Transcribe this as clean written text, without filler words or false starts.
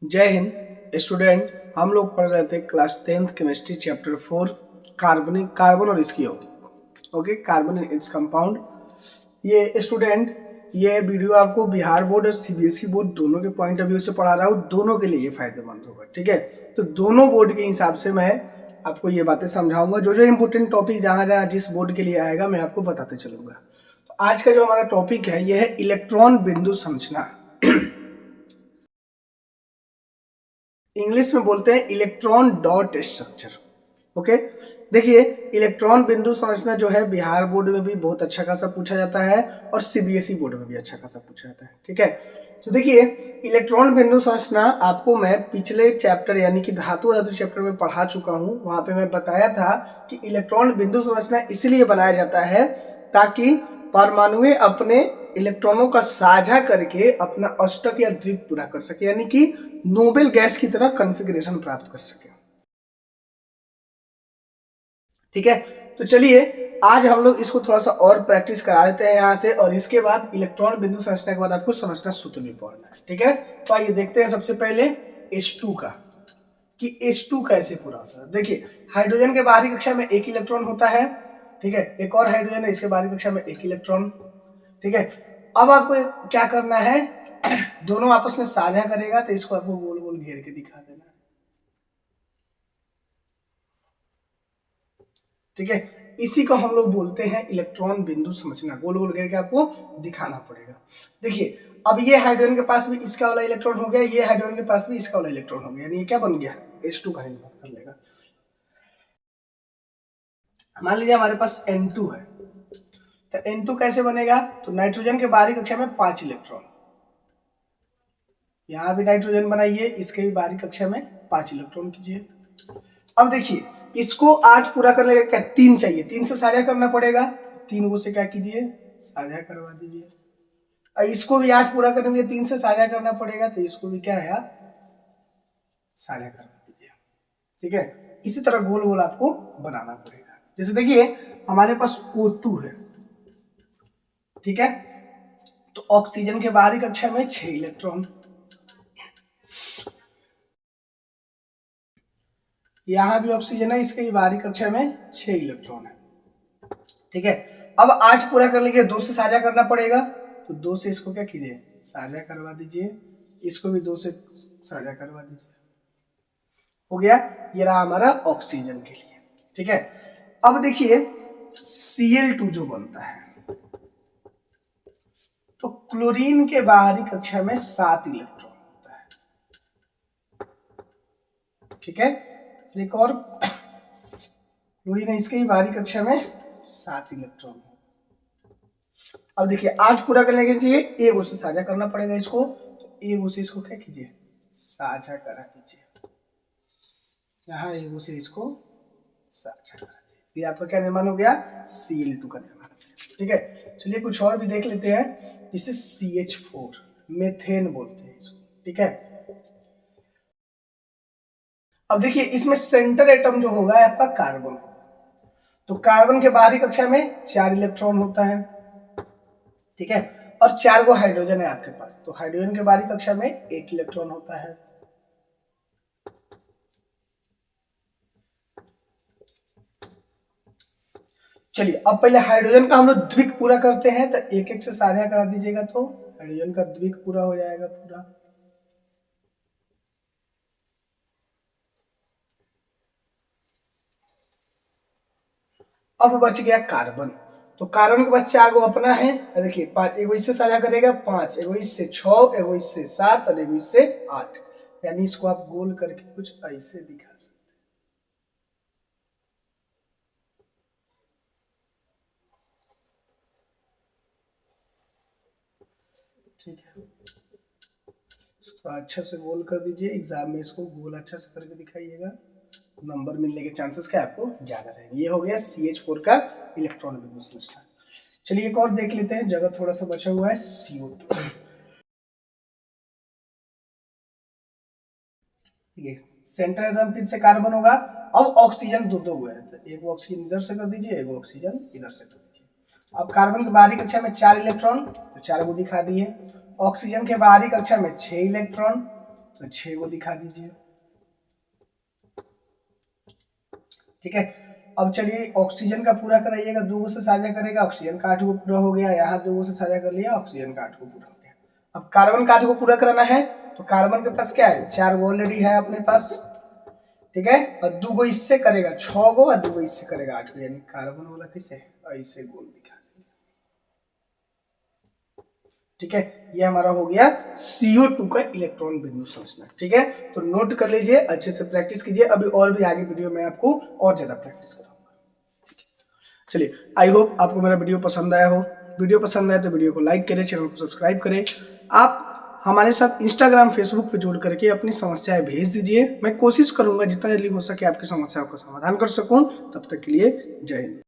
जय हिंद स्टूडेंट। हम लोग पढ़ रहे थे class 10th chemistry chapter 4 carbon और इसकी यौगिक। Okay, carbon and its compound. ये स्टूडेंट, ये वीडियो आपको बिहार बोर्ड और सीबीएसई बोर्ड दोनों के पॉइंट ऑफ व्यू से पढ़ा रहा हूँ। दोनों के लिए ये फायदेमंद होगा। ठीक है, तो दोनों बोर्ड के हिसाब से मैं आपको ये बातें समझाऊंगा। जो जो इंपॉर्टेंट टॉपिक जहाँ जहाँ जिस बोर्ड के लिए आएगा मैं आपको बताते चलूंगा। तो आज का जो हमारा टॉपिक है ये है इलेक्ट्रॉन बिंदु संरचना। इंग्लिश में बोलते हैं इलेक्ट्रॉन डॉट स्ट्रक्चर। ओके, देखिए इलेक्ट्रॉन बिंदु संरचना जो है बिहार बोर्ड में भी बहुत अच्छा खासा पूछा जाता है और सीबीएसई बोर्ड में भी अच्छा खासा पूछा जाता है। ठीक है, तो देखिए इलेक्ट्रॉन बिंदु संरचना आपको मैं पिछले चैप्टर यानी कि धातु चैप्टर में पढ़ा चुका हूं। वहां पे मैं बताया था कि इलेक्ट्रॉन बिंदु संरचना इसलिए बनाया जाता है ताकि परमाणु अपने इलेक्ट्रॉनों का साझा करके अपना अष्टक या द्विक पूरा कर सके, यानी कि नोबेल गैस की तरह कॉन्फ़िगरेशन प्राप्त कर सके। ठीक है, तो चलिए आज हम लोग इसको थोड़ा सा और प्रैक्टिस करा लेते हैं यहाँ से, और इसके बाद इलेक्ट्रॉन बिंदु संरचना के बाद आपको समझना सूत्र भी पढ़ना है। ठीक है, तो आइए देखते हैं सबसे पहले H2 का कि H2 कैसे पूरा होता है। देखिए हाइड्रोजन के बाहरी कक्षा में एक इलेक्ट्रॉन होता है। ठीक है, एक और हाइड्रोजन है, इसके बाहरी कक्षा में एक इलेक्ट्रॉन। ठीक है, अब आपको क्या करना है, दोनों आपस में साझा करेगा तो इसको आपको गोल गोल घेर के दिखा देना है। ठीक है, इसी को हम लोग बोलते हैं इलेक्ट्रॉन बिंदु संरचना। गोल गोल घेर के आपको दिखाना पड़ेगा। देखिए अब ये हाइड्रोजन के पास भी इसका वाला इलेक्ट्रॉन हो गया, ये हाइड्रोजन के पास भी इसका वाला इलेक्ट्रॉन हो गया, यानी ये क्या बन गया, H2 का निर्माण कर लेगा। मान लीजिए हमारे पास N2 है, तो N2 कैसे बनेगा, तो नाइट्रोजन के बाहरी कक्षा में 5 इलेक्ट्रॉन, यहां भी नाइट्रोजन बनाइए, इसके भी बाहरी कक्षा में 5 इलेक्ट्रॉन कीजिए। अब देखिए इसको 8 पूरा करने का क्या 3 चाहिए, 3 से साझा करना पड़ेगा, 3 को से क्या कीजिए साझा करवा दीजिए। और इसको भी 8 पूरा करने के लिए 3 से साझा करना पड़ेगा, तो इसको भी क्या है आप साझा करवा दीजिए। ठीक है, इसी तरह गोल गोल आपको बनाना पड़ेगा। जैसे देखिए हमारे पास O2 है। ठीक है, तो ऑक्सीजन के बाहरी कक्षा में 6 इलेक्ट्रॉन, यहां भी ऑक्सीजन है, इसके बाहरी कक्षा में 6 इलेक्ट्रॉन है। ठीक है, अब 8 पूरा करने के लिए 2 से साझा करना पड़ेगा, तो 2 से इसको क्या कीजिए साझा करवा दीजिए, इसको भी 2 से साझा करवा दीजिए। हो गया, ये रहा हमारा ऑक्सीजन के लिए। ठीक है, अब देखिए Cl2 जो बनता है, तो क्लोरीन के बाहरी कक्षा में 7 इलेक्ट्रॉन होता है। ठीक है, एक और क्लोरीन है, इसके बाहरी कक्षा में 7 इलेक्ट्रॉन। अब देखिए 8 पूरा करने के लिए एक से साझा करना पड़ेगा इसको, तो एक से इसको क्या कीजिए साझा करा दीजिए, यहाँ एक से इसको साझा करा दीजिए। आपका क्या निर्माण हो गया, Cl2 का निर्माण। ठीक है, चलिए कुछ और भी देख लेते हैं, जिसे CH4 मेथेन बोलते हैं इसको। ठीक है, अब देखिए इसमें सेंटर एटम जो होगा आपका कार्बन, तो कार्बन के बाहरी कक्षा में 4 इलेक्ट्रॉन होता है। ठीक है, और 4 को हाइड्रोजन है आपके पास, तो हाइड्रोजन के बाहरी कक्षा में 1 इलेक्ट्रॉन होता है। चलिए अब पहले हाइड्रोजन का हम लोग द्विक पूरा करते हैं, तो एक एक से साझा करा दीजिएगा, तो हाइड्रोजन का द्विक पूरा हो जाएगा पूरा। अब बच गया कार्बन, तो कार्बन के पास 4 को अपना है, देखिए 5, एगो इससे साझा करेगा 5, एगो इससे 6, एगो इससे 7 और एगो इससे 8, यानी इसको आप गोल करके कुछ ऐसे दिखा सकते। ठीक है, तो अच्छा से गोल कर दीजिए, एग्जाम में इसको गोल अच्छा से करके दिखाइएगा, नंबर मिलने के चांसेस क्या आपको ज्यादा रहेंगे। ये हो गया CH4 का इलेक्ट्रॉन बिंदु संरचना। चलिए एक और देख लेते हैं, जगह थोड़ा सा बचा हुआ है CO2। सेंटर एटम फिर से कार्बन होगा। अब ऑक्सीजन दो हुए हैं, तो एक ऑक्सीजन इधर से कर दीजिए, एक ऑक्सीजन इधर से कर दीजिए। अब कार्बन के बाहरी कक्षा में 4 इलेक्ट्रॉन, तो 4 को दिखा दिए। ऑक्सीजन के बाहरी कक्षा में 6 इलेक्ट्रॉन, तो 6 को दिखा दीजिए। ठीक है, अब चलिए ऑक्सीजन का पूरा कराइएगा, 2 से साझा करेगा, ऑक्सीजन का 8 को पूरा हो गया, यहाँ 2 से साझा कर लिया, ऑक्सीजन का 8 को पूरा हो गया। अब कार्बन का 8 को पूरा कराना है, तो कार्बन के पास क्या है, 4 ऑलरेडी है अपने पास। ठीक है, और 2 को इससे करेगा 6 को, और 2 को इससे करेगा 8 को, यानी कार्बन वाला कैसे ऐसे गोल दिखा देंगे। ठीक है, ये हमारा हो गया CO2 का इलेक्ट्रॉन बिंदु संरचना। ठीक है, तो नोट कर लीजिए, अच्छे से प्रैक्टिस कीजिए, अभी और भी आगे वीडियो में आपको और ज्यादा प्रैक्टिस कराऊंगा। ठीक है, चलिए, आई होप आपको मेरा वीडियो पसंद आया हो। वीडियो पसंद आए तो वीडियो को लाइक करें, चैनल को सब्सक्राइब करें। आप हमारे साथ इंस्टाग्राम फेसबुक पे जुड़ करके अपनी समस्याएं भेज दीजिए, मैं कोशिश करूंगा जितना जल्दी हो सके आपकी समस्याओं का समाधान कर सकूं। तब तक के लिए जय हिंद।